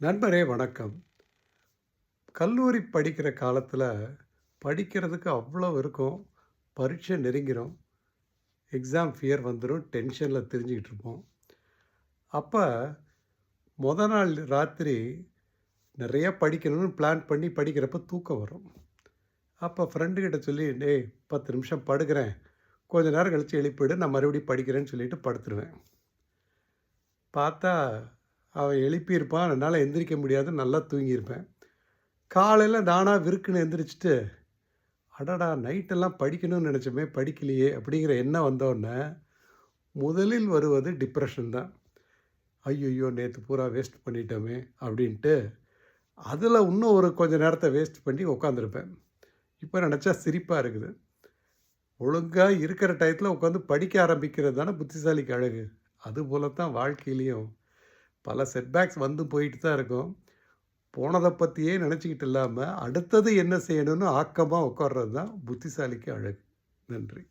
நண்பரே வணக்கம். கல்லூரி படிக்கிற காலத்தில படிக்கிறதுக்கு அவ்வளோ இருக்கும். பரீட்சை நெருங்கிரும். எக்ஸாம் ஃபியர் வந்துரும். டென்ஷன்ல திரிஞ்சுக்கிட்டு இருப்போம். அப்ப நாள் ராத்திரி நெறைய படிக்கணும்னு பிளான் பண்ணி படிக்கிறப்ப தூக்கம் வரும். அப்ப ஃப்ரெண்டு கிட்ட சொல்லி, "டேய் 10 நிமிஷம் படுக்கிறேன். கொஞ்ச நேரம் கழிச்சு எழுப்பிடு. நான் மறுபடியும் படிக்கிறேன்னு" சொல்லிட்டு படுத்துருவேன். பார்த்தா அவன் எழுப்பியிருப்பான். என்னால எந்திரிக்க முடியாது. நல்லா தூங்கியிருப்பேன். காலையில நானா விருக்குன்னு எந்திரிச்சுட்டு, அடடா! நைட்டெல்லாம் படிக்கணும்னு நெனச்சோமே, படிக்கலையே அப்படிங்கிற எண்ணம் வந்தோன்னே, முதலில் வருவது டிப்ரஷன் தான். ஐய்யய்யோ! நேத்து பூரா வேஸ்ட் பண்ணிட்டோமே அப்படின்ட்டு, அதில இன்னும் ஒரு கொஞ்ச நேரத்த வேஸ்ட் பண்ணி உட்காந்துருப்பேன். இப்ப நெனச்சா சிரிப்பா இருக்குது. ஒழுங்கா இருக்கிற டயத்துல உட்காந்து படிக்க ஆரம்பிக்கிறது தானே புத்திசாலிக்கு அழகு. அதுபோல தான் வாழ்க்கையிலயும் பல செட்பேக்ஸ் வந்து போயிட்டு தான் இருக்கும். போனத பத்தியே நெனச்சுக்கிட்டு இல்லாம, அடுத்தது என்ன செய்யணும்னு ஆக்கமா உட்கார்றது தான் புத்திசாலிக்கு அழகு. நன்றி.